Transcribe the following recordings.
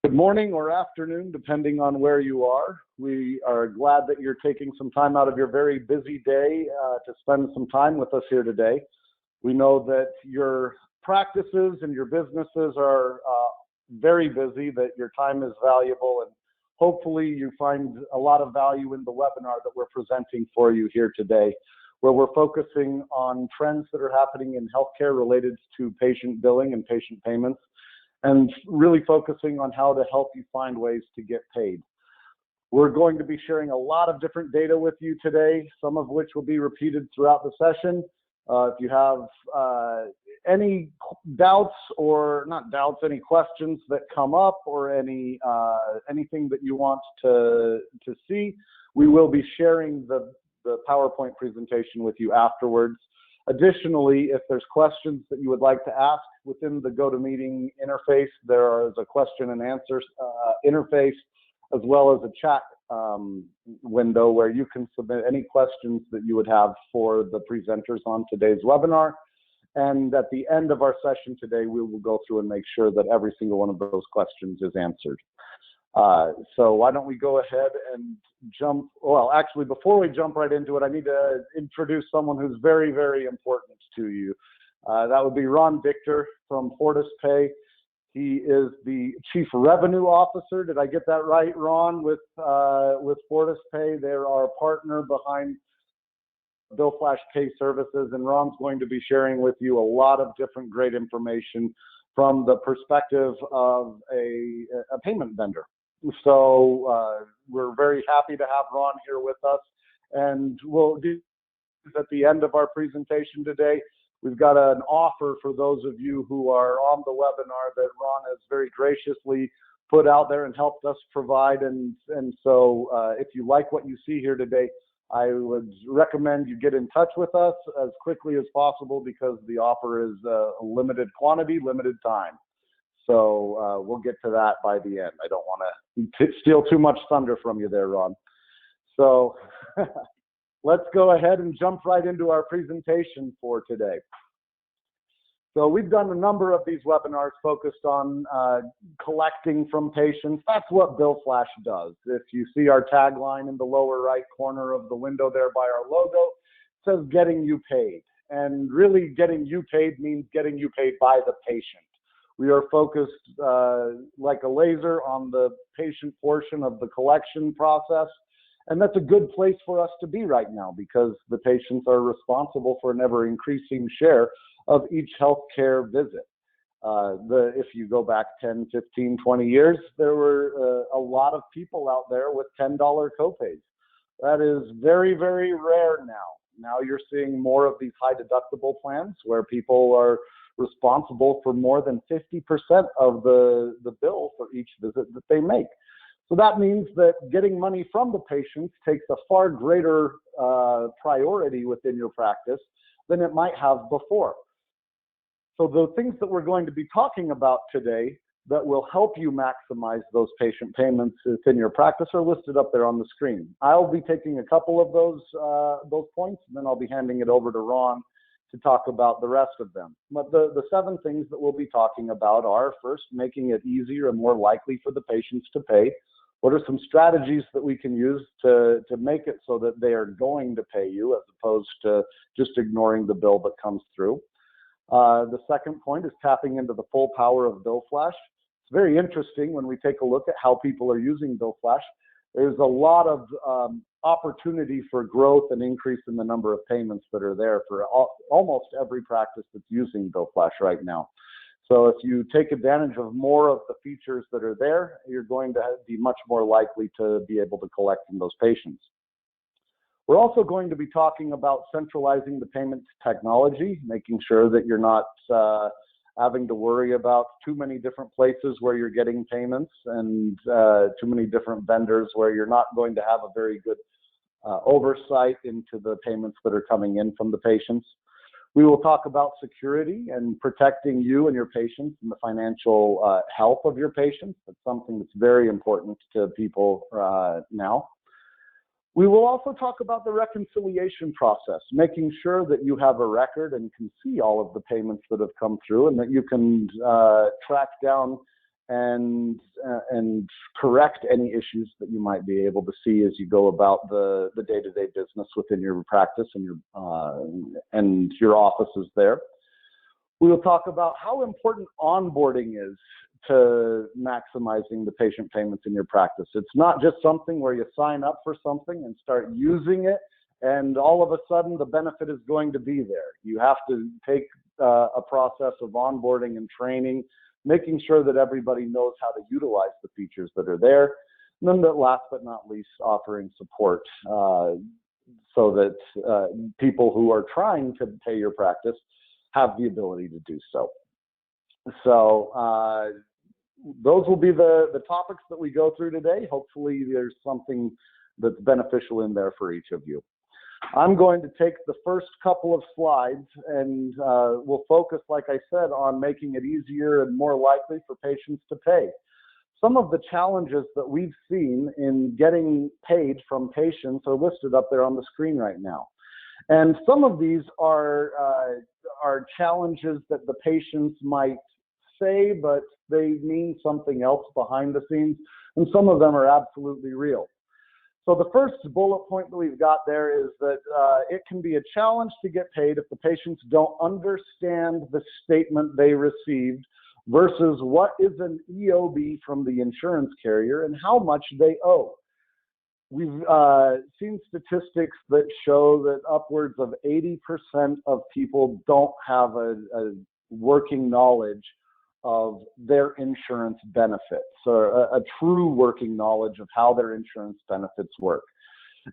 Good morning or afternoon, depending on where you are. We are glad that you're taking some time out of your very busy day to spend some time with us here today. We know that your practices and your businesses are very busy, that your time is valuable, and hopefully you find a lot of value in the webinar that we're presenting for you here today, where we're focusing on trends that are happening in healthcare related to patient billing and patient payments, and really focusing on how to help you find ways to get paid. We're going to be sharing a lot of different data with you today, some of which will be repeated throughout the session. If you have any doubts or not doubts, any questions that come up or anything that you want to see, we will be sharing the PowerPoint presentation with you afterwards. Additionally, if there's questions that you would like to ask within the GoToMeeting interface, there is a question and answer interface, as well as a chat window where you can submit any questions that you would have for the presenters on today's webinar. And at the end of our session today, we will go through and make sure that every single one of those questions is answered. So why don't we go ahead and jump, well, actually, before we jump right into it, I need to introduce someone who's very, very important to you. That would be Ron Victor from FortispayPay. He is the Chief Revenue Officer. Did I get that right, Ron, with FortispayPay? They're our partner behind BillFlash Pay Services, and Ron's going to be sharing with you a lot of different great information from the perspective of a payment vendor. So we're very happy to have Ron here with us, and we'll do at the end of our presentation today. We've got an offer for those of you who are on the webinar that Ron has very graciously put out there and helped us provide. And so if you like what you see here today, I would recommend you get in touch with us as quickly as possible, because the offer is a limited quantity, limited time. So we'll get to that by the end. I don't want to steal too much thunder from you there, Ron. So let's go ahead and jump right into our presentation for today. So we've done a number of these webinars focused on collecting from patients. That's what BillFlash does. If you see our tagline in the lower right corner of the window there by our logo, it says getting you paid. And really getting you paid means getting you paid by the patient. We are focused like a laser on the patient portion of the collection process. And that's a good place for us to be right now, because the patients are responsible for an ever increasing share of each healthcare visit. If you go back 10, 15, 20 years, there were a lot of people out there with $10 copays. That is very, very rare now. Now you're seeing more of these high deductible plans where people are responsible for more than 50% of the bill for each visit that they make. So that means that getting money from the patients takes a far greater priority within your practice than it might have before. So the things that we're going to be talking about today that will help you maximize those patient payments within your practice are listed up there on the screen. I'll be taking a couple of those points, and then I'll be handing it over to Ron to talk about the rest of them. But the 7 things that we'll be talking about are, first, making it easier and more likely for the patients to pay. What are some strategies that we can use to make it so that they are going to pay you, as opposed to just ignoring the bill that comes through? The second point is tapping into the full power of BillFlash. It's very interesting when we take a look at how people are using BillFlash. There's a lot of opportunity for growth and increase in the number of payments that are there for almost every practice that's using BillFlash right now. So if you take advantage of more of the features that are there, you're going to be much more likely to be able to collect from those patients. We're also going to be talking about centralizing the payment technology, making sure that you're not having to worry about too many different places where you're getting payments and too many different vendors where you're not going to have a very good oversight into the payments that are coming in from the patients. We will talk about security and protecting you and your patients and the financial health of your patients. That's something that's very important to people now. We will also talk about the reconciliation process, making sure that you have a record and can see all of the payments that have come through, and that you can track down and correct any issues that you might be able to see as you go about the day-to-day business within your practice and your offices there. We will talk about how important onboarding is to maximizing the patient payments in your practice. It's not just something where you sign up for something and start using it, and all of a sudden the benefit is going to be there. You have to take a process of onboarding and training, making sure that everybody knows how to utilize the features that are there. And then last but not least, offering support so that people who are trying to pay your practice have the ability to do so. So those will be the topics that we go through today. Hopefully there's something that's beneficial in there for each of you. I'm going to take the first couple of slides and we'll focus, like I said, on making it easier and more likely for patients to pay. Some of the challenges that we've seen in getting paid from patients are listed up there on the screen right now. And some of these are challenges that the patients might say, but they mean something else behind the scenes, and some of them are absolutely real. So the first bullet point that we've got there is that it can be a challenge to get paid if the patients don't understand the statement they received versus what is an EOB from the insurance carrier and how much they owe. We've seen statistics that show that upwards of 80% of people don't have a working knowledge of their insurance benefits, or a true working knowledge of how their insurance benefits work.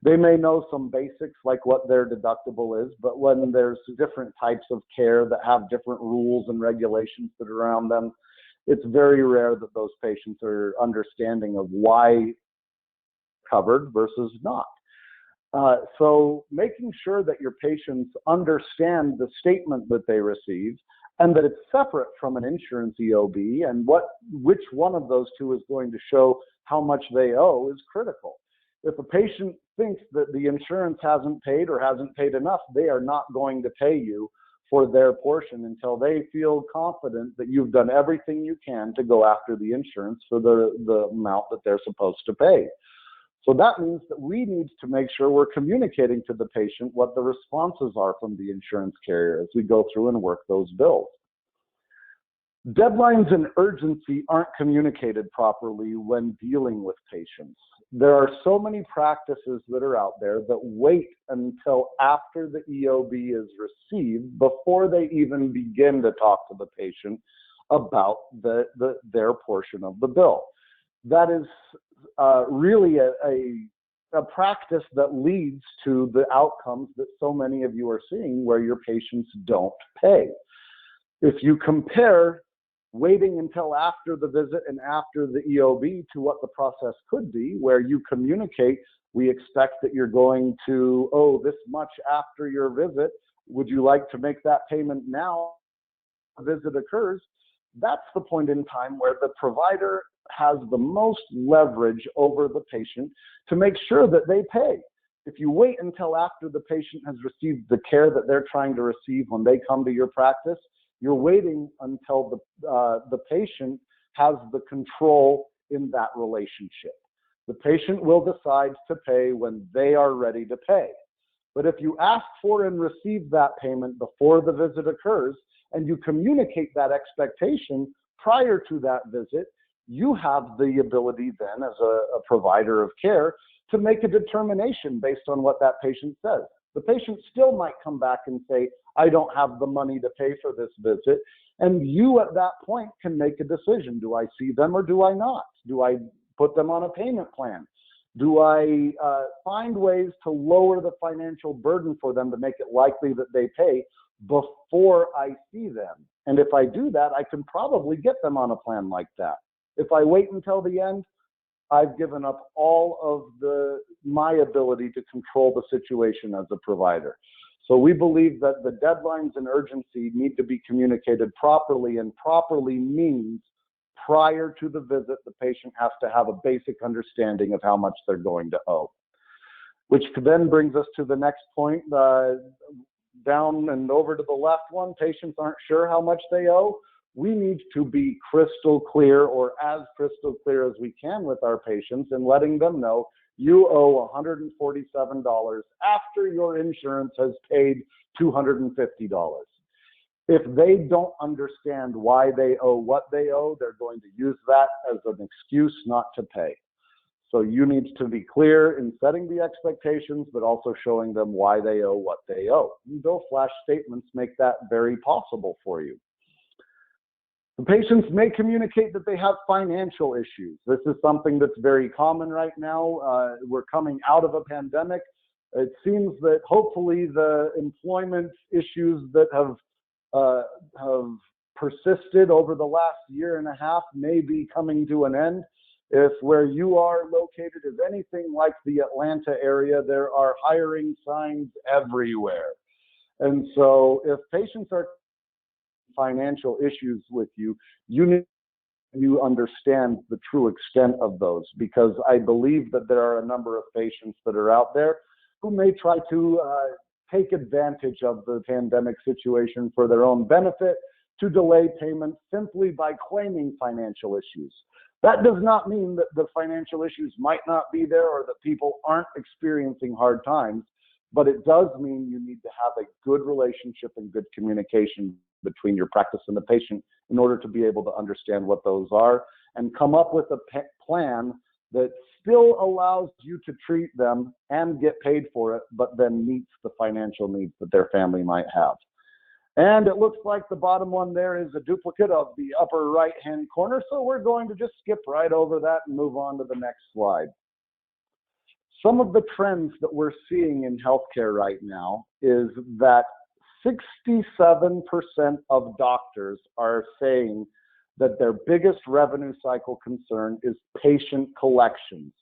They may know some basics like what their deductible is, but when there's different types of care that have different rules and regulations that are around them, it's very rare that those patients are understanding of why covered versus not. So making sure that your patients understand the statement that they receive and that it's separate from an insurance EOB and which one of those two is going to show how much they owe is critical. If a patient thinks that the insurance hasn't paid or hasn't paid enough, they are not going to pay you for their portion until they feel confident that you've done everything you can to go after the insurance for the amount that they're supposed to pay. So that means that we need to make sure we're communicating to the patient what the responses are from the insurance carrier as we go through and work those bills. Deadlines and urgency aren't communicated properly when dealing with patients. There are so many practices that are out there that wait until after the EOB is received before they even begin to talk to the patient about their portion of the bill. That is really a practice that leads to the outcomes that so many of you are seeing where your patients don't pay. If you compare waiting until after the visit and after the EOB to what the process could be, where you communicate, we expect that you're going to owe this much after your visit. Would you like to make that payment now? The visit occurs. That's the point in time where the provider has the most leverage over the patient to make sure that they pay. If you wait until after the patient has received the care that they're trying to receive when they come to your practice, you're waiting until the patient has the control in that relationship. The patient will decide to pay when they are ready to pay. But if you ask for and receive that payment before the visit occurs, and you communicate that expectation prior to that visit, you have the ability then as a provider of care to make a determination based on what that patient says. The patient still might come back and say, I don't have the money to pay for this visit. And you at that point can make a decision. Do I see them or do I not? Do I put them on a payment plan? Do I find ways to lower the financial burden for them to make it likely that they pay before I see them? And if I do that, I can probably get them on a plan like that. If I wait until the end, I've given up all of my ability to control the situation as a provider. So we believe that the deadlines and urgency need to be communicated properly, and properly means prior to the visit, the patient has to have a basic understanding of how much they're going to owe. Which then brings us to the next point, down and over to the left one, patients aren't sure how much they owe. we need to be crystal clear, or as crystal clear as we can with our patients, and letting them know you owe $147 after your insurance has paid $250. If they don't understand why they owe what they owe, they're going to use that as an excuse not to pay. So you need to be clear in setting the expectations, but also showing them why they owe what they owe. BillFlash statements make that very possible for you. The patients may communicate that they have financial issues. This is something that's very common right now. We're coming out of a pandemic. It seems that hopefully the employment issues that have persisted over the last year and a half may be coming to an end. If where you are located is anything like the Atlanta area, there are hiring signs everywhere. And so if patients are financial issues with you, you understand the true extent of those, because I believe that there are a number of patients that are out there who may try to take advantage of the pandemic situation for their own benefit, to delay payments simply by claiming financial issues. That does not mean that the financial issues might not be there or that people aren't experiencing hard times, but it does mean you need to have a good relationship and good communication between your practice and the patient in order to be able to understand what those are and come up with a plan that still allows you to treat them and get paid for it, but then meets the financial needs that their family might have. And it looks like the bottom one there is a duplicate of the upper right-hand corner, so we're going to just skip right over that and move on to the next slide. Some of the trends that we're seeing in healthcare right now is that 67% of doctors are saying that their biggest revenue cycle concern is patient collections.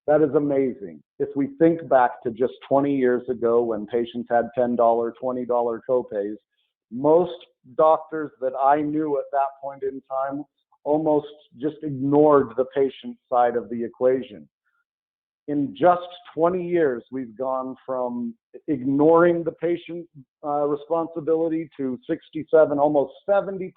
That is amazing. If we think back to just 20 years ago when patients had $10, $20 copays, most doctors that I knew at that point in time almost just ignored the patient side of the equation. In just 20 years, we've gone from ignoring the patient responsibility to 67, almost 70%.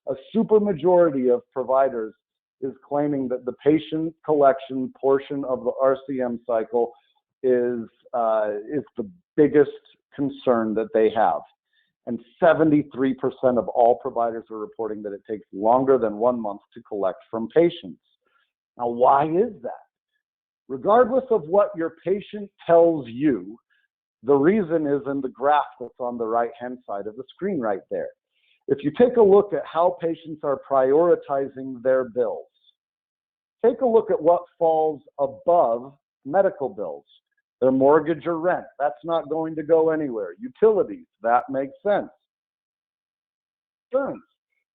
A super majority of providers is claiming that the patient collection portion of the RCM cycle is the biggest concern that they have. And 73% of all providers are reporting that it takes longer than 1 month to collect from patients. Now, why is that? Regardless of what your patient tells you, the reason is in the graph that's on the right-hand side of the screen right there. If you take a look at how patients are prioritizing their bills, take a look at what falls above medical bills. Their mortgage or rent, that's not going to go anywhere. Utilities, that makes sense. Insurance,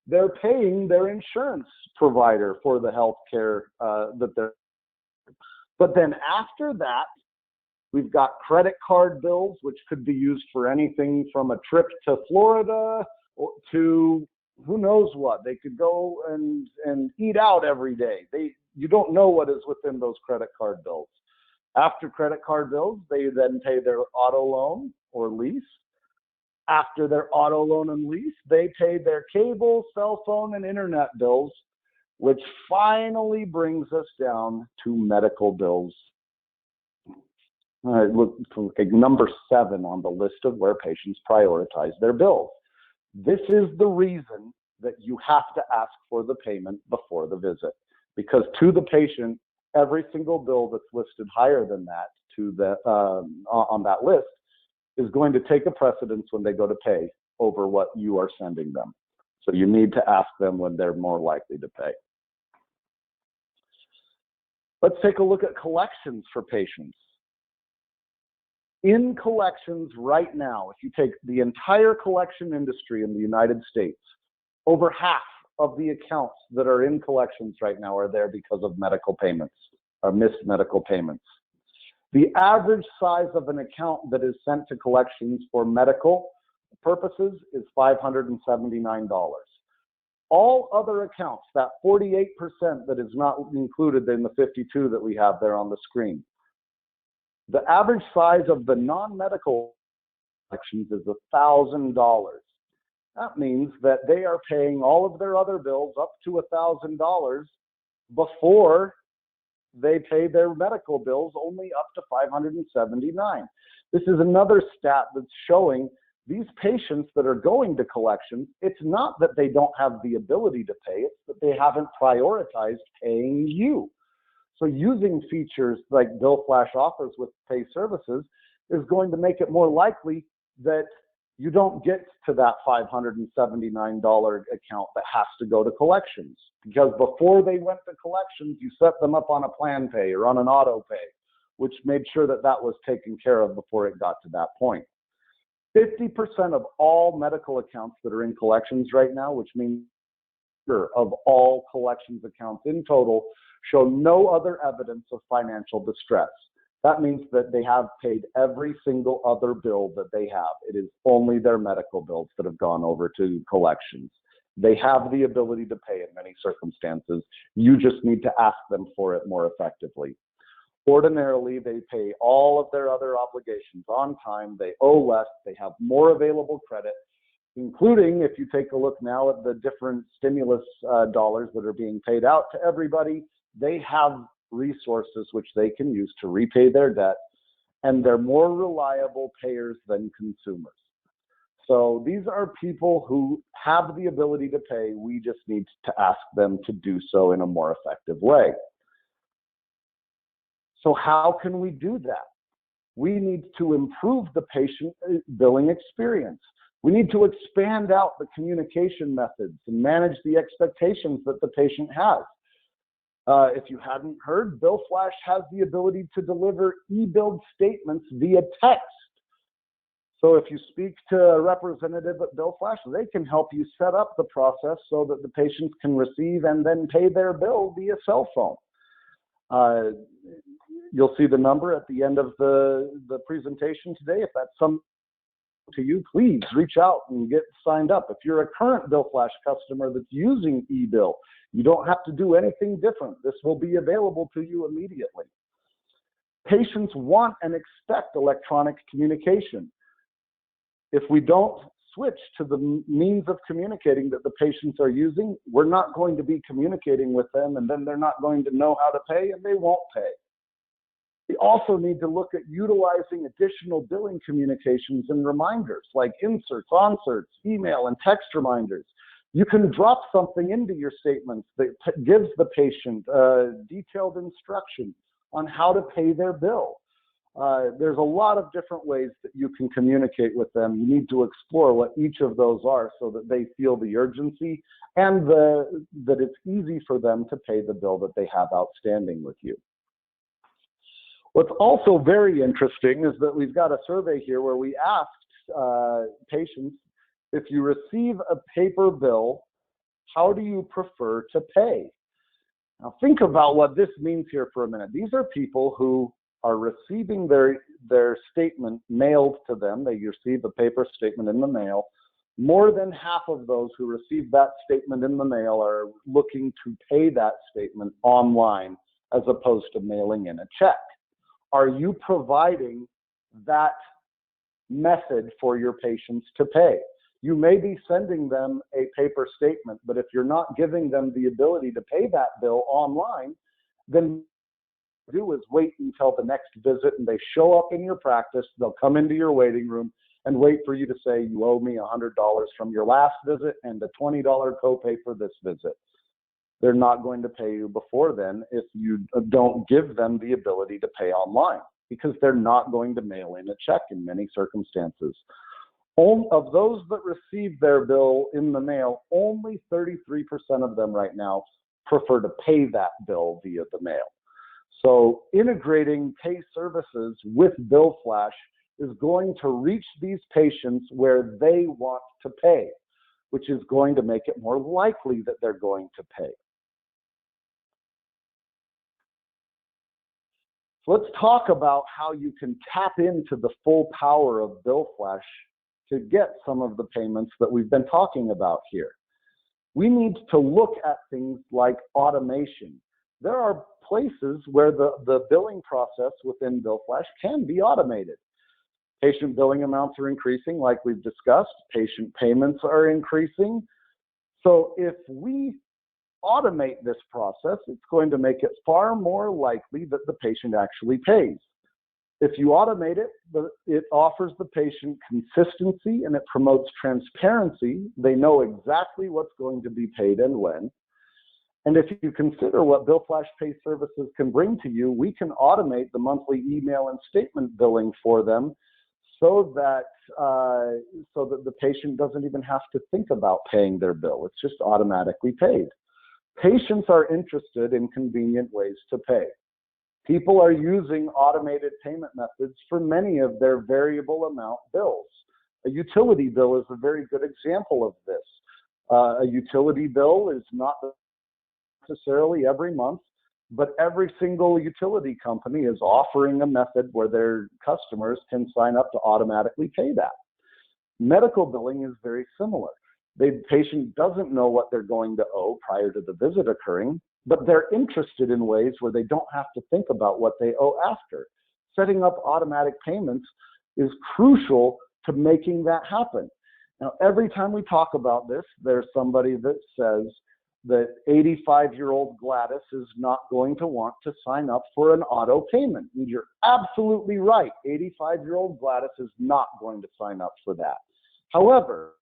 they're paying their insurance provider for the health care that they're. But then after that, we've got credit card bills, which could be used for anything from a trip to Florida to who knows what. They could go and eat out every day. You don't know what is within those credit card bills. After credit card bills, they then pay their auto loan or lease. After their auto loan and lease, they pay their cable, cell phone, and internet bills, which finally brings us down to medical bills. Look, number 7 on the list of where patients prioritize their bills. This is the reason that you have to ask for the payment before the visit, because to the patient, every single bill that's listed higher than that on that list is going to take a precedence when they go to pay over what you are sending them. So you need to ask them when they're more likely to pay. Let's take a look at collections for patients. In collections right now, if you take the entire collection industry in the United States, over half of the accounts that are in collections right now are there because of medical payments or missed medical payments. The average size of an account that is sent to collections for medical purposes is $579. All other accounts, that 48% that is not included in the 52 that we have there on the screen, the average size of the non-medical collections is $1,000. That means that they are paying all of their other bills up to $1,000 before they pay their medical bills only up to $579. This is another stat that's showing these patients that are going to collections, it's not that they don't have the ability to pay, it's that they haven't prioritized paying you. So using features like BillFlash offers with pay services is going to make it more likely that you don't get to that $579 account that has to go to collections. Because before they went to collections, you set them up on a plan pay or on an auto pay, which made sure that that was taken care of before it got to that point. 50% of all medical accounts that are in collections right now, which means of all collections accounts in total, show no other evidence of financial distress. That means that they have paid every single other bill that they have. It is only their medical bills that have gone over to collections. They have the ability to pay in many circumstances. You just need to ask them for it more effectively. Ordinarily, they pay all of their other obligations on time. They owe less. They have more available credit, including, if you take a look now at the different stimulus dollars that are being paid out to everybody, they have resources which they can use to repay their debt, and they're more reliable payers than consumers. So these are people who have the ability to pay. We just need to ask them to do so in a more effective way. So how can we do that? We need to improve the patient billing experience. We need to expand out the communication methods and manage the expectations that the patient has. If you hadn't heard, BillFlash has the ability to deliver e-billed statements via text. So if you speak to a representative at BillFlash, they can help you set up the process so that the patients can receive and then pay their bill via cell phone. You'll see the number at the end of the presentation today. If that's something to you, please reach out and get signed up. If you're a current BillFlash customer that's using eBill, you don't have to do anything different. This will be available to you immediately. Patients want and expect electronic communication. If we don't switch to the means of communicating that the patients are using, we're not going to be communicating with them, and then they're not going to know how to pay, and they won't pay. We also need to look at utilizing additional billing communications and reminders like inserts, onserts, email, and text reminders. You can drop something into your statements that gives the patient detailed instruction on how to pay their bill. There's a lot of different ways that you can communicate with them. You need to explore what each of those are so that they feel the urgency and that it's easy for them to pay the bill that they have outstanding with you. What's also very interesting is that we've got a survey here where we asked patients, if you receive a paper bill, how do you prefer to pay? Now think about what this means here for a minute. These are people who are receiving their statement mailed to them. They receive a paper statement in the mail. More than half of those who receive that statement in the mail are looking to pay that statement online as opposed to mailing in a check. Are you providing that method for your patients to pay? You may be sending them a paper statement, but if you're not giving them the ability to pay that bill online, then what you do is wait until the next visit and they show up in your practice. They'll come into your waiting room and wait for you to say, you owe me $100 from your last visit and a $20 copay for this visit. They're not going to pay you before then if you don't give them the ability to pay online, because they're not going to mail in a check in many circumstances. Of those that receive their bill in the mail, only 33% of them right now prefer to pay that bill via the mail. So integrating pay services with BillFlash is going to reach these patients where they want to pay, which is going to make it more likely that they're going to pay. So let's talk about how you can tap into the full power of BillFlash to get some of the payments that we've been talking about here. We need to look at things like automation. There are places where the billing process within BillFlash can be automated. Patient billing amounts are increasing, like we've discussed. Patient payments are increasing. So if we automate this process, it's going to make it far more likely that the patient actually pays. If you automate it, it offers the patient consistency and it promotes transparency. They know exactly what's going to be paid and when. And if you consider what BillFlash Pay Services can bring to you, we can automate the monthly email and statement billing for them so that the patient doesn't even have to think about paying their bill. It's just automatically paid. Patients are interested in convenient ways to pay. People are using automated payment methods for many of their variable amount bills. A utility bill is a very good example of this. A utility bill is not necessarily every month, but every single utility company is offering a method where their customers can sign up to automatically pay that. Medical billing is very similar. The patient doesn't know what they're going to owe prior to the visit occurring, but they're interested in ways where they don't have to think about what they owe after. Setting up automatic payments is crucial to making that happen. Now, every time we talk about this, there's somebody that says that 85-year-old Gladys is not going to want to sign up for an auto payment. And you're absolutely right. 85-year-old Gladys is not going to sign up for that. However,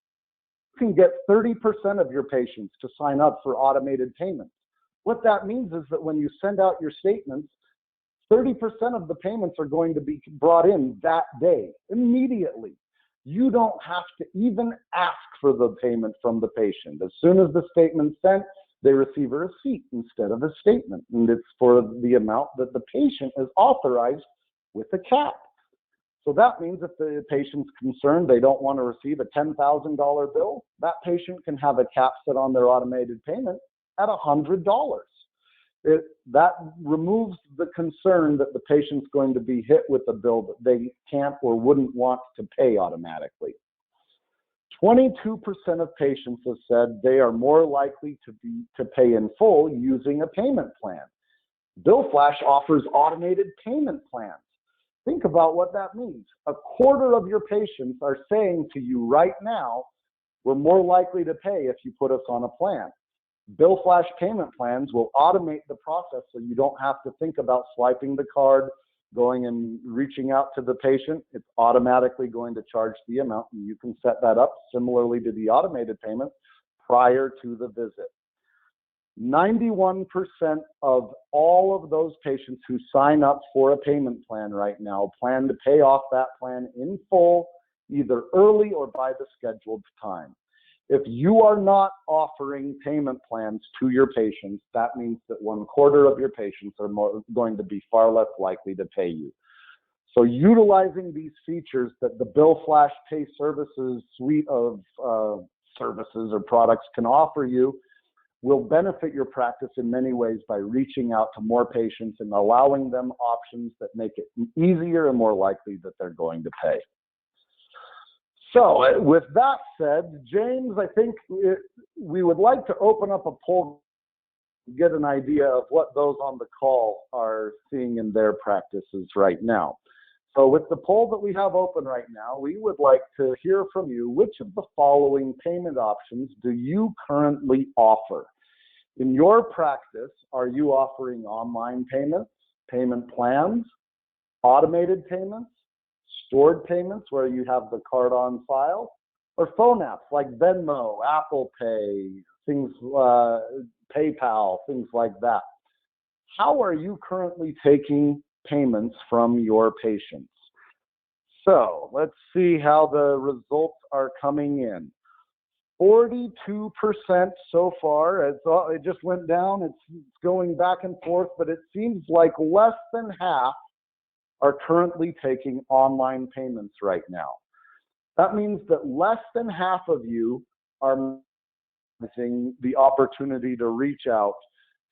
you can get 30% of your patients to sign up for automated payments. What that means is that when you send out your statements, 30% of the payments are going to be brought in that day, immediately. You don't have to even ask for the payment from the patient. As soon as the statement's sent, they receive a receipt instead of a statement, and it's for the amount that the patient is authorized with a cap. So that means if the patient's concerned they don't want to receive a $10,000 bill, that patient can have a cap set on their automated payment at $100. That removes the concern that the patient's going to be hit with a bill that they can't or wouldn't want to pay automatically. 22% of patients have said they are more likely to pay in full using a payment plan. BillFlash offers automated payment plans. Think about what that means. A quarter of your patients are saying to you right now, we're more likely to pay if you put us on a plan. BillFlash payment plans will automate the process so you don't have to think about swiping the card, going and reaching out to the patient. It's automatically going to charge the amount, and you can set that up similarly to the automated payment prior to the visit. 91% of all of those patients who sign up for a payment plan right now plan to pay off that plan in full, either early or by the scheduled time. If you are not offering payment plans to your patients, that means that 1/4 of your patients are going to be far less likely to pay you. So utilizing these features that the BillFlash Pay Services suite of services or products can offer you will benefit your practice in many ways by reaching out to more patients and allowing them options that make it easier and more likely that they're going to pay. So with that said, James, I think we would like to open up a poll to get an idea of what those on the call are seeing in their practices right now. So with the poll that we have open right now, we would like to hear from you. Which of the following payment options do you currently offer? In your practice, are you offering online payments, payment plans, automated payments, stored payments where you have the card on file, or phone apps like Venmo, Apple Pay, things, PayPal, things like that? How are you currently taking payments from your patients? So let's see how the results are coming in. 42% so far. It just went down. It's going back and forth, but it seems like less than half are currently taking online payments right now. That means that less than half of you are missing the opportunity to reach out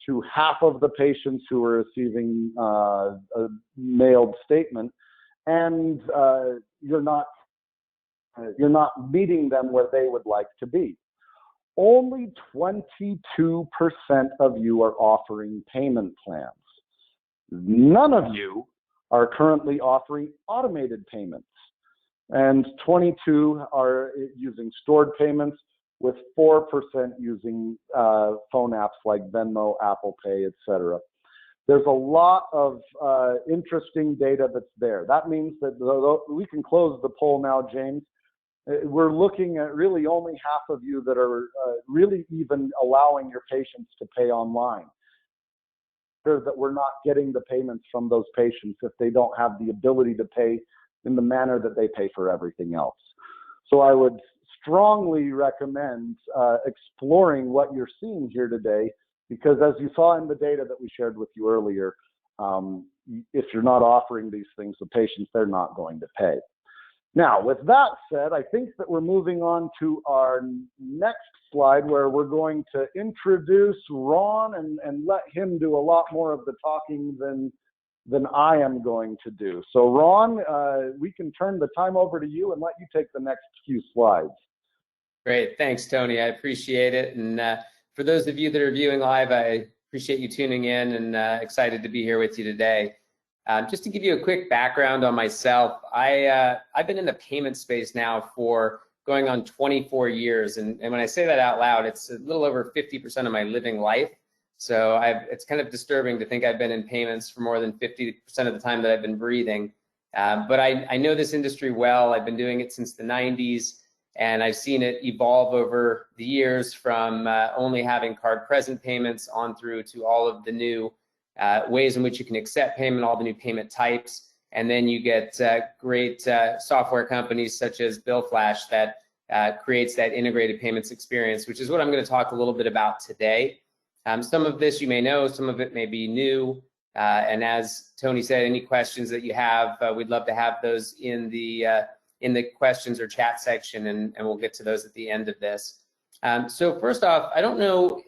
to half of the patients who are receiving a mailed statement, and you're not meeting them where they would like to be. Only 22% of you are offering payment plans. None of you are currently offering automated payments. and 22 are using stored payments, with 4% using phone apps like Venmo, Apple Pay, etc. There's a lot of interesting data that's there. That means that we can close the poll now, James. We're looking at really only half of you that are really even allowing your patients to pay online. That we're not getting the payments from those patients if they don't have the ability to pay in the manner that they pay for everything else. So I would strongly recommend exploring what you're seeing here today, because as you saw in the data that we shared with you earlier, if you're not offering these things to patients, they're not going to pay. Now, with that said, I think that we're moving on to our next slide, where we're going to introduce Ron and let him do a lot more of the talking than I am going to do. So Ron, we can turn the time over to you and let you take the next few slides. Great, thanks, Tony. I appreciate it. And for those of you that are viewing live, I appreciate you tuning in, and excited to be here with you today. Just to give you a quick background on myself, I've been in the payment space now for going on 24 years. And when I say that out loud, it's a little over 50% of my living life. So it's kind of disturbing to think I've been in payments for more than 50% of the time that I've been breathing. But I know this industry well. I've been doing it since the 90s, and I've seen it evolve over the years from only having card present payments on through to all of the new ways in which you can accept payment, all the new payment types. And then you get great software companies such as BillFlash that creates that integrated payments experience, which is what I'm going to talk a little bit about today. Some of this you may know, some of it may be new. And as Tony said, any questions that you have, we'd love to have those in the questions or chat section, and we'll get to those at the end of this. So first off, I don't know,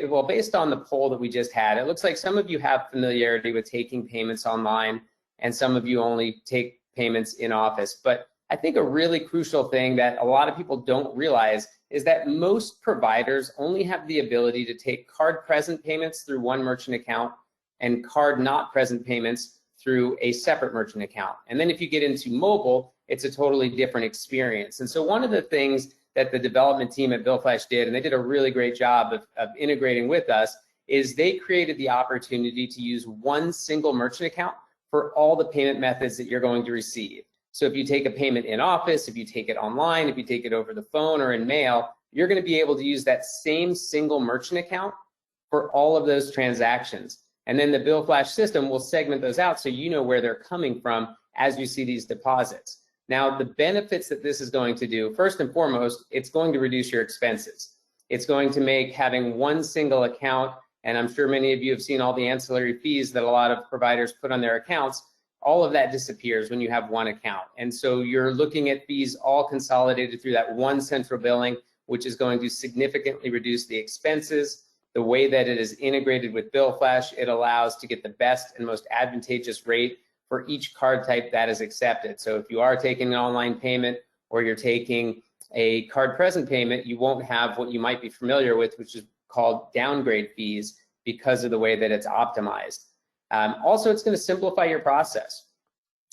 well, based on the poll that we just had, it looks like some of you have familiarity with taking payments online, and some of you only take payments in office. But I think a really crucial thing that a lot of people don't realize is that most providers only have the ability to take card present payments through one merchant account and card not present payments through a separate merchant account. And then if you get into mobile, it's a totally different experience. And so one of the things that the development team at BillFlash did, and they did a really great job of integrating with us, is they created the opportunity to use one single merchant account for all the payment methods that you're going to receive. So if you take a payment in office, if you take it online, if you take it over the phone or in mail, you're going to be able to use that same single merchant account for all of those transactions. And then the BillFlash system will segment those out so you know where they're coming from as you see these deposits. Now, the benefits that this is going to do, first and foremost, it's going to reduce your expenses. It's going to make having one single account, and I'm sure many of you have seen all the ancillary fees that a lot of providers put on their accounts, all of that disappears when you have one account. And so you're looking at fees all consolidated through that one central billing, which is going to significantly reduce the expenses. The way that it is integrated with BillFlash, it allows to get the best and most advantageous rate for each card type that is accepted. So if you are taking an online payment or you're taking a card present payment, you won't have what you might be familiar with, which is called downgrade fees, because of the way that it's optimized. Also, it's going to simplify your process.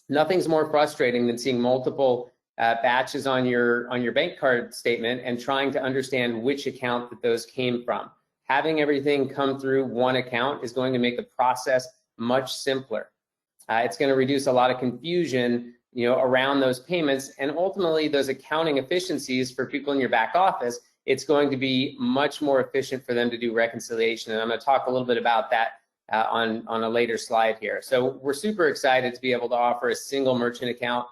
Nothing's more frustrating than seeing multiple batches on your bank card statement and trying to understand which account that those came from. Having everything come through one account is going to make the process much simpler. It's going to reduce a lot of confusion, around those payments, and ultimately those accounting efficiencies for people in your back office. It's going to be much more efficient for them to do reconciliation, and I'm going to talk a little bit about that on a later slide here. So we're super excited to be able to offer a single merchant account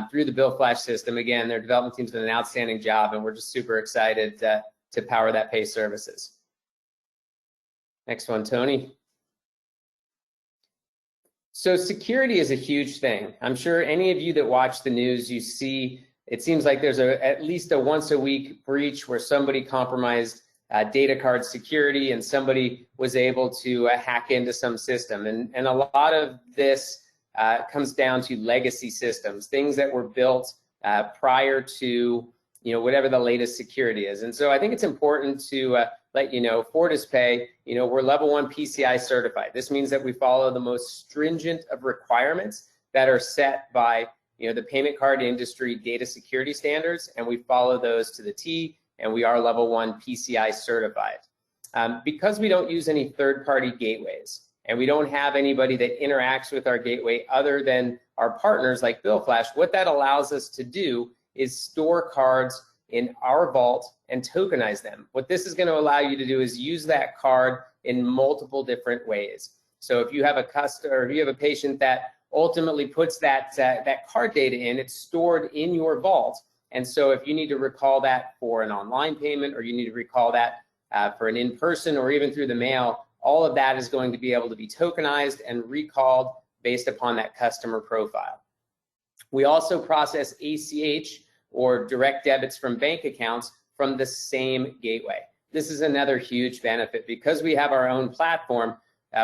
through the BillFlash system. Again, their development team's done an outstanding job, and we're just super excited to power that pay services. Next one, Tony. So security is a huge thing. I'm sure any of you that watch the news, you see, it seems like there's at least a once a week breach where somebody compromised data card security and somebody was able to hack into some system. And a lot of this comes down to legacy systems, things that were built prior to whatever the latest security is. And so I think it's important to let you know, FortiSpay, we're level 1 PCI certified. This means that we follow the most stringent of requirements that are set by the payment card industry data security standards, and we follow those to the T, and we are level 1 PCI certified. Because we don't use any third-party gateways, and we don't have anybody that interacts with our gateway other than our partners like BillFlash, what that allows us to do is store cards in our vault and tokenize them. What this is going to allow you to do is use that card in multiple different ways. So if you have a customer, or if you have a patient that ultimately puts that card data in, it's stored in your vault. And so if you need to recall that for an online payment, or you need to recall that for an in-person, or even through the mail, all of that is going to be able to be tokenized and recalled based upon that customer profile. We also process ACH, or direct debits from bank accounts, from the same gateway. This is another huge benefit. Because we have our own platform,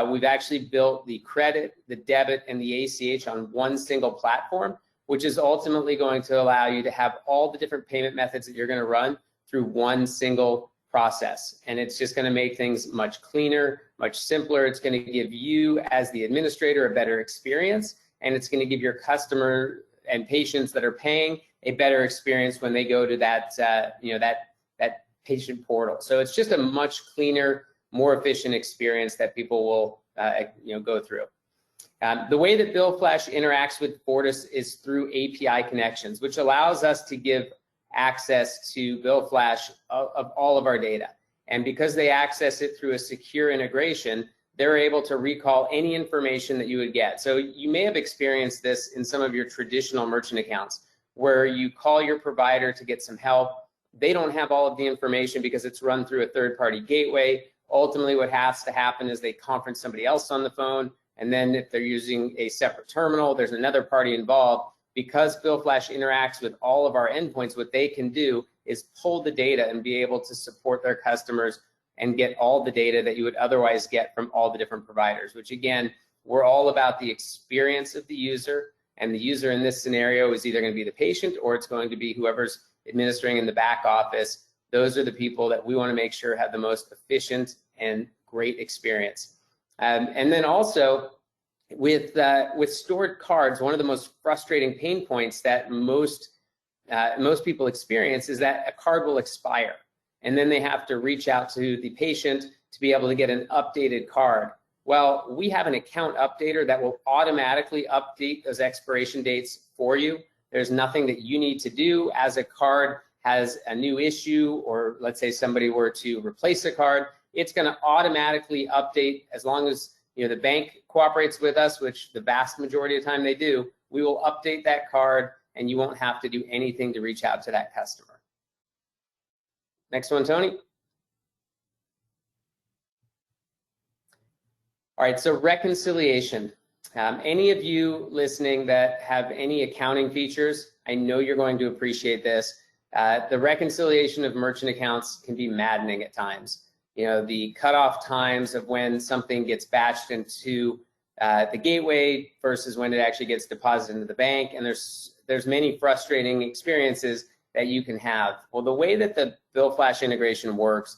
we've actually built the credit, the debit, and the ACH on one single platform, which is ultimately going to allow you to have all the different payment methods that you're going to run through one single process. And it's just going to make things much cleaner, much simpler. It's going to give you, as the administrator, a better experience, and it's going to give your customer and patients that are paying a better experience when they go to that that patient portal. So it's just a much cleaner, more efficient experience that people will go through. The way that BillFlash interacts with Fortis is through API connections, which allows us to give access to BillFlash of all of our data. And because they access it through a secure integration, they're able to recall any information that you would get. So you may have experienced this in some of your traditional merchant accounts, where you call your provider to get some help. They don't have all of the information because it's run through a third-party gateway. Ultimately, what has to happen is they conference somebody else on the phone, and then if they're using a separate terminal, there's another party involved. Because BillFlash interacts with all of our endpoints, what they can do is pull the data and be able to support their customers and get all the data that you would otherwise get from all the different providers, which again, we're all about the experience of the user, and the user in this scenario is either going to be the patient, or it's going to be whoever's administering in the back office. Those are the people that we want to make sure have the most efficient and great experience. And then also, with stored cards, one of the most frustrating pain points that most people experience is that a card will expire, and then they have to reach out to the patient to be able to get an updated card. Well, we have an account updater that will automatically update those expiration dates for you. There's nothing that you need to do. As a card has a new issue, or let's say somebody were to replace a card, it's going to automatically update. As long as the bank cooperates with us, which the vast majority of the time they do, we will update that card, and you won't have to do anything to reach out to that customer. Next one, Tony. All right, so reconciliation. Any of you listening that have any accounting features, I know you're going to appreciate this. The reconciliation of merchant accounts can be maddening at times. The cutoff times of when something gets batched into the gateway versus when it actually gets deposited into the bank, and there's many frustrating experiences that you can have. Well, the way that the BillFlash integration works,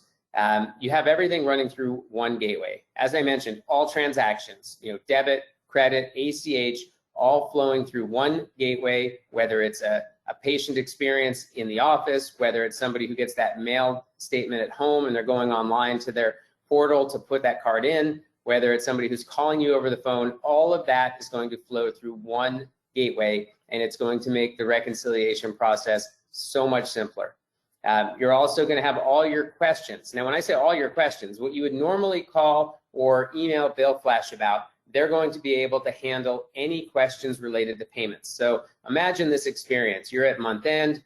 you have everything running through one gateway. As I mentioned, all transactions, debit, credit, ACH, all flowing through one gateway, whether it's a patient experience in the office, whether it's somebody who gets that mail statement at home and they're going online to their portal to put that card in, whether it's somebody who's calling you over the phone, all of that is going to flow through one gateway, and it's going to make the reconciliation process so much simpler. You're also going to have all your questions. Now, when I say all your questions, what you would normally call or email BillFlash about, they're going to be able to handle any questions related to payments. So imagine this experience. You're at month end,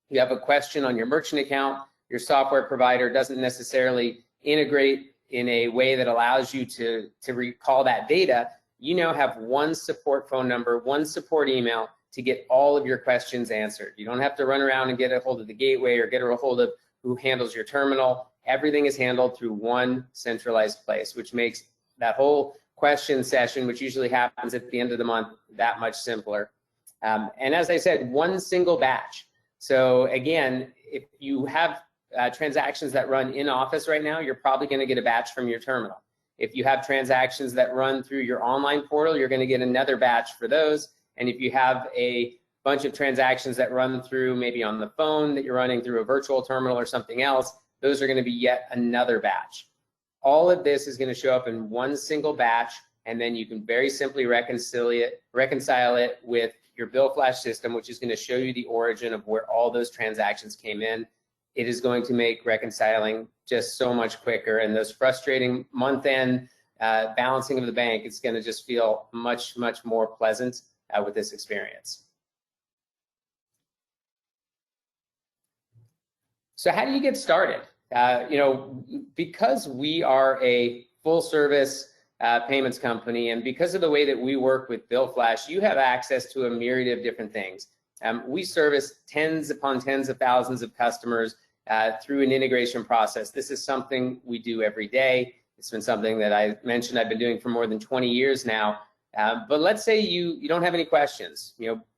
you have a question on your merchant account, your software provider doesn't necessarily integrate in a way that allows you to recall that data. You now have one support phone number, one support email to get all of your questions answered. You don't have to run around and get a hold of the gateway or get a hold of who handles your terminal. Everything is handled through one centralized place, which makes that whole question session, which usually happens at the end of the month, that much simpler. And as I said, one single batch. So again, if you have transactions that run in office right now, you're probably going to get a batch from your terminal. If you have transactions that run through your online portal, you're going to get another batch for those. And if you have a bunch of transactions that run through maybe on the phone that you're running through a virtual terminal or something else, those are going to be yet another batch. All of this is going to show up in one single batch, and then you can very simply reconcile it with your BillFlash system, which is going to show you the origin of where all those transactions came in. It is going to make reconciling just so much quicker, and those frustrating month-end balancing of the bank, it's going to just feel much, much more pleasant with this experience. So how do you get started? Because we are a full-service payments company, and because of the way that we work with BillFlash, you have access to a myriad of different things. We service tens upon tens of thousands of customers through an integration process. This is something we do every day. It's been something that I mentioned I've been doing for more than 20 years now. But let's say you don't have any questions.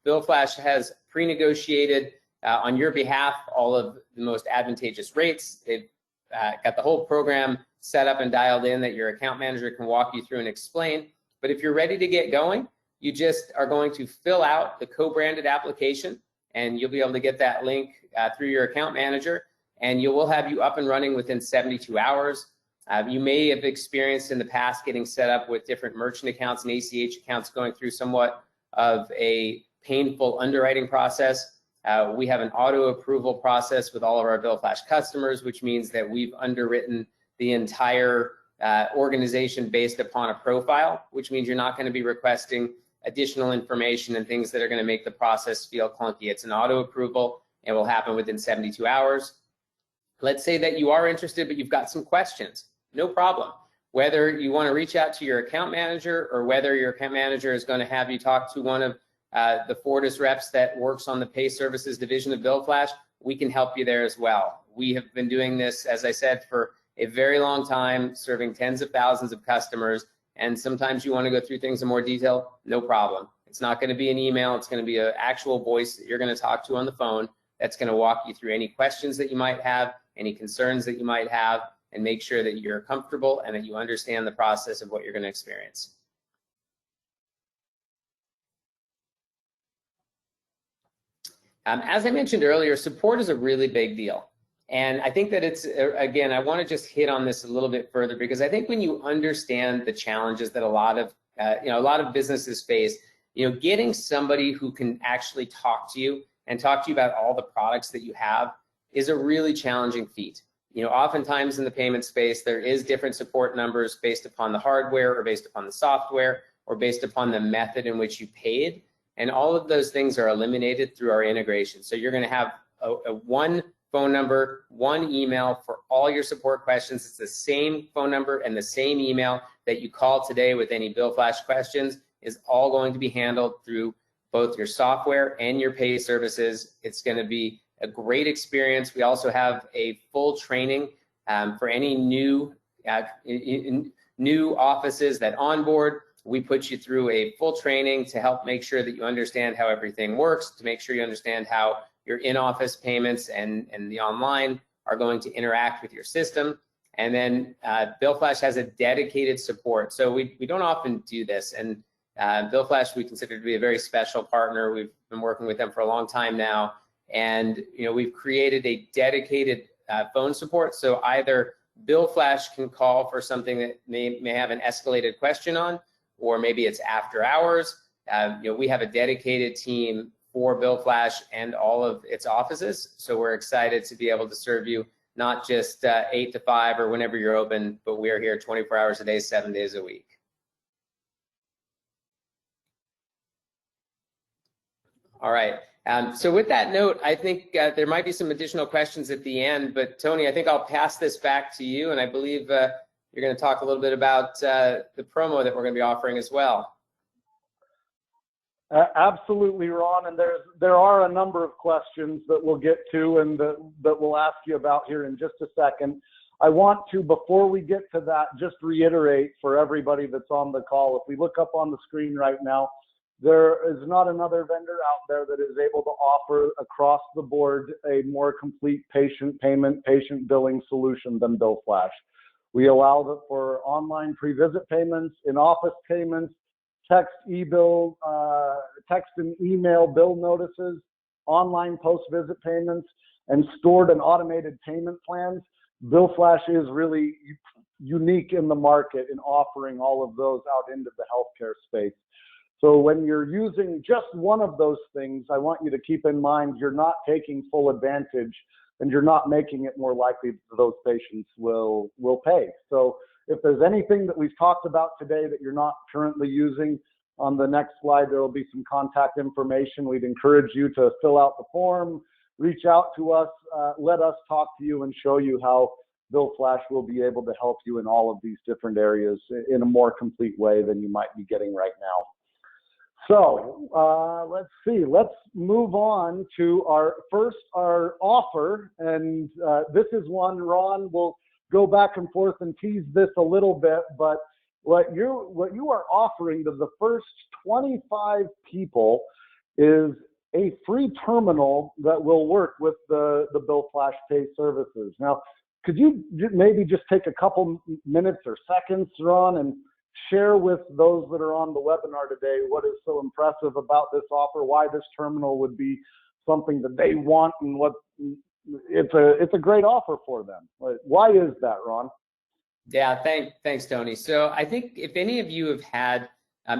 BillFlash has pre-negotiated on your behalf all of the most advantageous rates. They've got the whole program set up and dialed in that your account manager can walk you through and explain. But if you're ready to get going, you just are going to fill out the co-branded application, and you'll be able to get that link through your account manager, and will have you up and running within 72 hours. You may have experienced in the past getting set up with different merchant accounts and ACH accounts going through somewhat of a painful underwriting process. We have an auto approval process with all of our BillFlash customers, which means that we've underwritten the entire organization based upon a profile, which means you're not going to be requesting additional information and things that are going to make the process feel clunky. It's an auto approval and will happen within 72 hours. Let's say that you are interested, but you've got some questions. No problem. Whether you want to reach out to your account manager or whether your account manager is going to have you talk to one of the Fortis reps that works on the Pay Services division of BillFlash, we can help you there as well. We have been doing this, as I said, for a very long time, serving tens of thousands of customers, and sometimes you want to go through things in more detail, no problem. It's not going to be an email, it's going to be an actual voice that you're going to talk to on the phone that's going to walk you through any questions that you might have, any concerns that you might have, and make sure that you're comfortable and that you understand the process of what you're going to experience. As I mentioned earlier, support is a really big deal. And I think that it's, again, I want to just hit on this a little bit further, because I think when you understand the challenges that a lot of businesses face, getting somebody who can actually talk to you and talk to you about all the products that you have is a really challenging feat. Oftentimes in the payment space, there is different support numbers based upon the hardware or based upon the software or based upon the method in which you paid. And all of those things are eliminated through our integration. So you're going to have a one phone number, one email for all your support questions. It's the same phone number and the same email that you call today with any BillFlash questions is all going to be handled through both your software and your pay services. It's going to be a great experience. We also have a full training for any new offices that onboard. We put you through a full training to help make sure that you understand how everything works, to make sure you understand how your in-office payments and the online are going to interact with your system. And then BillFlash has a dedicated support. So we don't often do this. And BillFlash we consider to be a very special partner. We've been working with them for a long time now. And we've created a dedicated phone support. So either BillFlash can call for something that may have an escalated question on, or maybe it's after hours. We have a dedicated team for BillFlash and all of its offices. So we're excited to be able to serve you not just 8 to 5 or whenever you're open, but we are here 24 hours a day, 7 days a week. All right. So with that note, I think there might be some additional questions at the end, but Tony, I think I'll pass this back to you, and I believe you're going to talk a little bit about the promo that we're going to be offering as well. Absolutely, Ron, and there are a number of questions that we'll get to and that we'll ask you about here in just a second. I want to, before we get to that, just reiterate for everybody that's on the call, if we look up on the screen right now, there is not another vendor out there that is able to offer across the board a more complete patient payment, patient billing solution than BillFlash. We allow for online pre-visit payments, in-office payments, text, e-bill, text and email bill notices, online post-visit payments, and stored and automated payment plans. BillFlash is really unique in the market in offering all of those out into the healthcare space. So when you're using just one of those things, I want you to keep in mind you're not taking full advantage, and you're not making it more likely that those patients will pay. So if there's anything that we've talked about today that you're not currently using, on the next slide there will be some contact information. We'd encourage you to fill out the form, reach out to us, let us talk to you and show you how BillFlash will be able to help you in all of these different areas in a more complete way than you might be getting right now. So let's see, let's move on to our offer. And this is one, Ron, we'll go back and forth and tease this a little bit, but what you are offering to the first 25 people is a free terminal that will work with the BillFlash Pay services. Now, could you maybe just take a couple minutes or seconds, Ron, and share with those that are on the webinar today what is so impressive about this offer, why this terminal would be something that they want, and what it's a great offer for them. Why is that, Ron? Yeah, thanks, Tony. So I think if any of you have had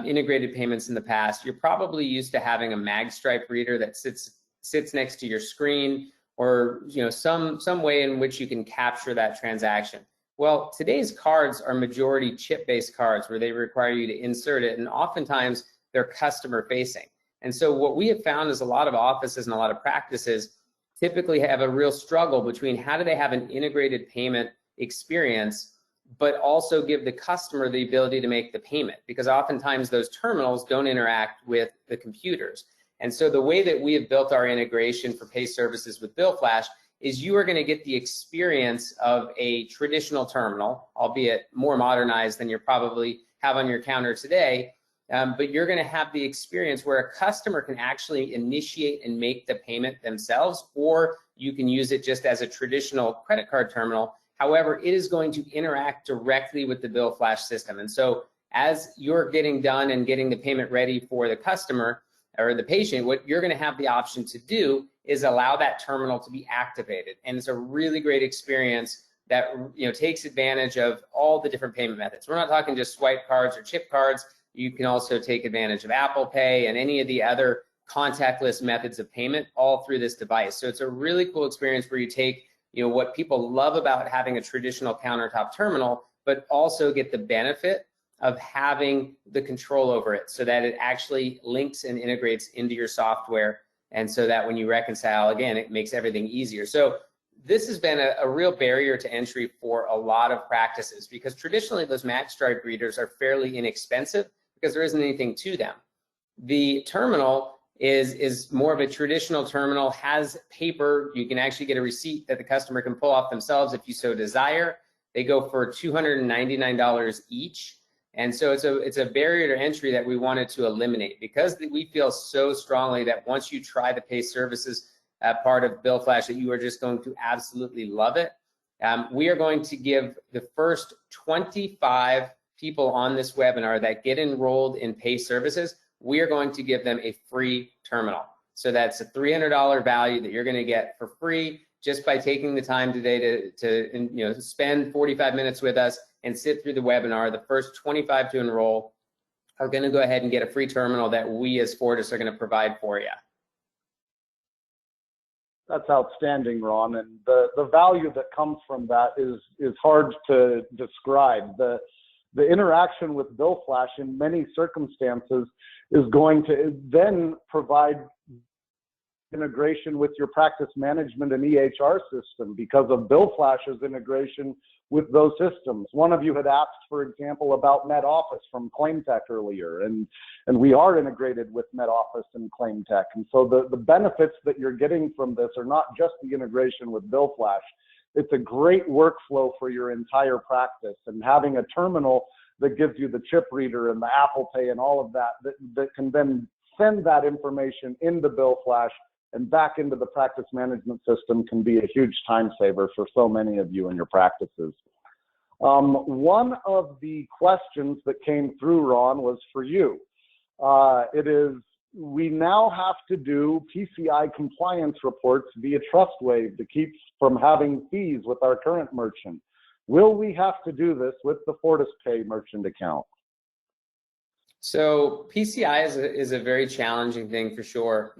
integrated payments in the past, you're probably used to having a magstripe reader that sits next to your screen, or some way in which you can capture that transaction. Well, today's cards are majority chip-based cards where they require you to insert it, and oftentimes they're customer facing. And so what we have found is a lot of offices and a lot of practices typically have a real struggle between how do they have an integrated payment experience, but also give the customer the ability to make the payment, because oftentimes those terminals don't interact with the computers. And so the way that we have built our integration for pay services with BillFlash is you are going to get the experience of a traditional terminal, albeit more modernized than you probably have on your counter today, but you're going to have the experience where a customer can actually initiate and make the payment themselves, or you can use it just as a traditional credit card terminal. However, it is going to interact directly with the BillFlash system. And so as you're getting done and getting the payment ready for the customer or the patient, what you're going to have the option to do is allow that terminal to be activated. And it's a really great experience that takes advantage of all the different payment methods. We're not talking just swipe cards or chip cards. You can also take advantage of Apple Pay and any of the other contactless methods of payment all through this device. So it's a really cool experience where you take what people love about having a traditional countertop terminal, but also get the benefit of having the control over it so that it actually links and integrates into your software, and so that when you reconcile, again, it makes everything easier. So this has been a real barrier to entry for a lot of practices, because traditionally those magstripe readers are fairly inexpensive because there isn't anything to them. The terminal is more of a traditional terminal, has paper. You can actually get a receipt that the customer can pull off themselves if you so desire. They go for $299 each. And so it's a barrier to entry that we wanted to eliminate, because we feel so strongly that once you try the pay services part of BillFlash, that you are just going to absolutely love it. We are going to give the first 25 people on this webinar that get enrolled in pay services, we are going to give them a free terminal. So that's a $300 value that you're going to get for free just by taking the time today to spend 45 minutes with us and sit through the webinar. The first 25 to enroll are going to go ahead and get a free terminal that we as Fortis are going to provide for you. That's outstanding, Ron, and the value that comes from that is hard to describe. The interaction with BillFlash in many circumstances is going to then provide integration with your practice management and EHR system because of BillFlash's integration with those systems. One of you had asked, for example, about MedOffice from ClaimTech earlier, and we are integrated with MedOffice and ClaimTech. And so the benefits that you're getting from this are not just the integration with BillFlash. It's a great workflow for your entire practice, and having a terminal that gives you the chip reader and the Apple Pay and all of that can then send that information into BillFlash and back into the practice management system can be a huge time saver for so many of you in your practices. One of the questions that came through, Ron, was for you. We now have to do PCI compliance reports via TrustWave to keep from having fees with our current merchant. Will we have to do this with the FortiSpay merchant account? So PCI is a very challenging thing for sure.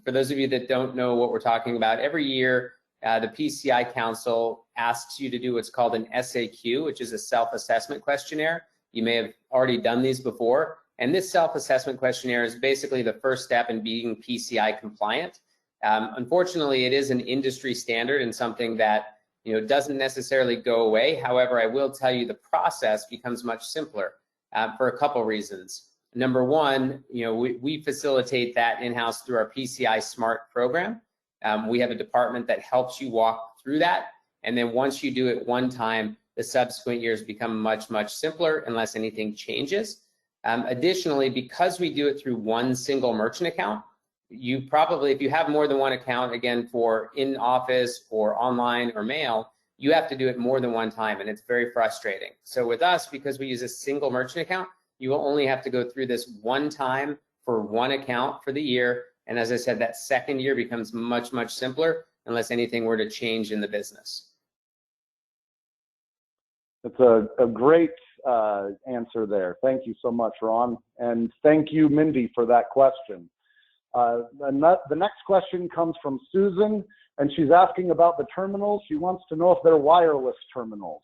For those of you that don't know what we're talking about, every year the PCI Council asks you to do what's called an SAQ, which is a self-assessment questionnaire. You may have already done these before. And this self-assessment questionnaire is basically the first step in being PCI compliant. Unfortunately, it is an industry standard and something that doesn't necessarily go away. However, I will tell you the process becomes much simpler for a couple reasons. Number one, we facilitate that in-house through our PCI Smart program. We have a department that helps you walk through that. And then once you do it one time, the subsequent years become much, much simpler unless anything changes. Additionally, because we do it through one single merchant account, you probably, if you have more than one account, again, for in-office or online or mail, you have to do it more than one time, and it's very frustrating. So with us, because we use a single merchant account, you will only have to go through this one time for one account for the year. And as I said, that second year becomes much, much simpler unless anything were to change in the business. It's a great answer there. Thank you so much, Ron. And thank you, Mindy, for that question. The next question comes from Susan, and she's asking about the terminals. She wants to know if they're wireless terminals.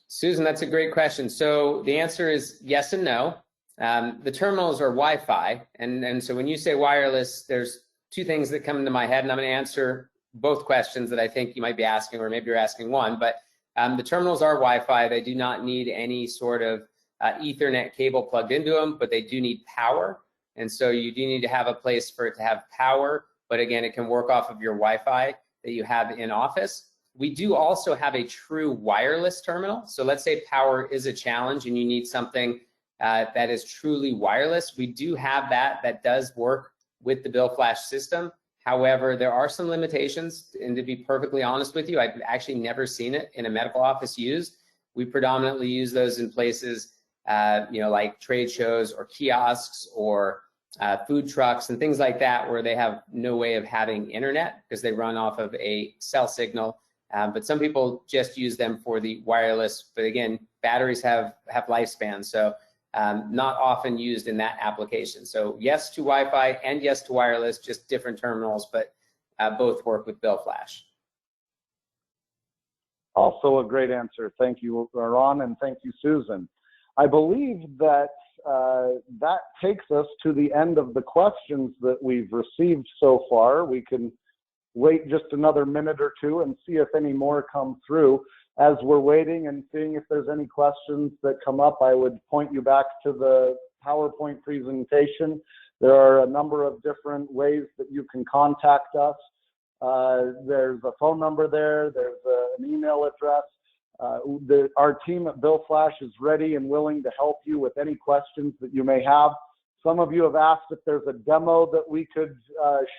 Susan, that's a great question. So the answer is yes and no. The terminals are Wi-Fi, and so when you say wireless, there's two things that come into my head, and I'm going to answer both questions that I think you might be asking, or maybe you're asking one. But the terminals are Wi-Fi. They do not need any sort of Ethernet cable plugged into them, but they do need power. And so you do need to have a place for it to have power, but again, it can work off of your Wi-Fi that you have in office. We do also have a true wireless terminal. So let's say power is a challenge and you need something that is truly wireless. We do have that does work with the BillFlash system. However, there are some limitations, and to be perfectly honest with you, I've actually never seen it in a medical office used. We predominantly use those in places like trade shows or kiosks or food trucks and things like that, where they have no way of having internet because they run off of a cell signal. But some people just use them for the wireless. But again, batteries have lifespans, so not often used in that application. So yes to Wi-Fi and yes to wireless, just different terminals, but both work with BillFlash. Also a great answer. Thank you, Ron, and thank you, Susan. I believe that that takes us to the end of the questions that we've received so far. We can wait just another minute or two and see if any more come through. As we're waiting and seeing if there's any questions that come up, I would point you back to the PowerPoint presentation. There are a number of different ways that you can contact us. There's a phone number there, there's an email address. Our team at BillFlash is ready and willing to help you with any questions that you may have. Some of you have asked if there's a demo that we could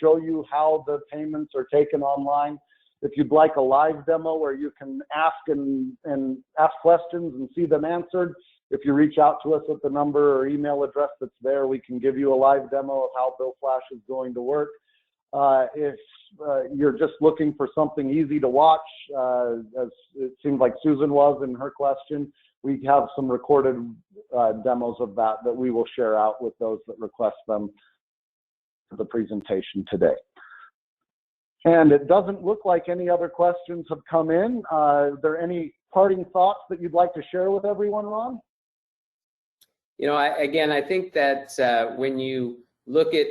show you how the payments are taken online. If you'd like a live demo where you can ask and ask questions and see them answered, if you reach out to us at the number or email address that's there, we can give you a live demo of how BillFlash is going to work. If you're just looking for something easy to watch, as it seems like Susan was in her question, we have some recorded demos of that we will share out with those that request them for the presentation today. And it doesn't look like any other questions have come in. Are there any parting thoughts that you'd like to share with everyone, Ron? I think that when you look at,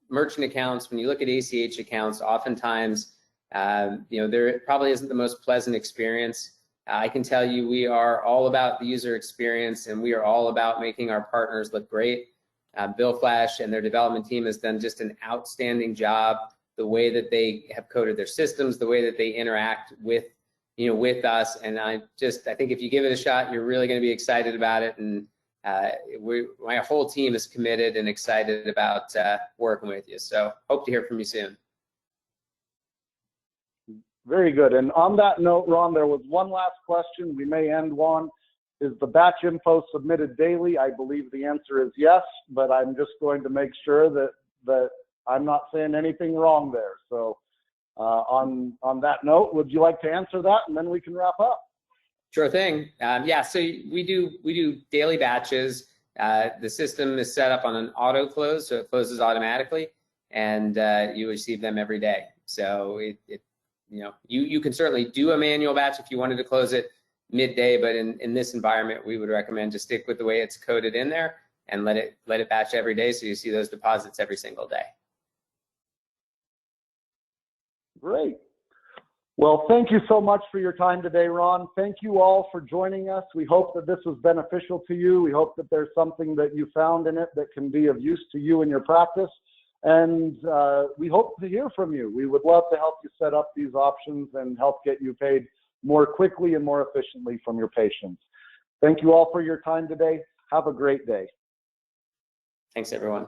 merchant accounts, when you look at ACH accounts, oftentimes, there probably isn't the most pleasant experience. I can tell you we are all about the user experience, and we are all about making our partners look great. BillFlash and their development team has done just an outstanding job. The way that they have coded their systems, the way that they interact with, with us, and I think if you give it a shot, you're really going to be excited about it. And my whole team is committed and excited about working with you. So hope to hear from you soon. Very good. And on that note, Ron, there was one last question. We may end one. is the batch info submitted daily? I believe the answer is yes, but I'm just going to make sure that I'm not saying anything wrong there. So on that note, would you like to answer that, and then we can wrap up? Sure thing. Yeah, so we do daily batches. The system is set up on an auto close, so it closes automatically, and you receive them every day. So you can certainly do a manual batch if you wanted to close it midday, but in this environment, we would recommend to stick with the way it's coded in there and let it batch every day, so you see those deposits every single day. Great. Well, thank you so much for your time today, Ron. Thank you all for joining us. We hope that this was beneficial to you. We hope that there's something that you found in it that can be of use to you in your practice. And we hope to hear from you. We would love to help you set up these options and help get you paid more quickly and more efficiently from your patients. Thank you all for your time today. Have a great day. Thanks, everyone.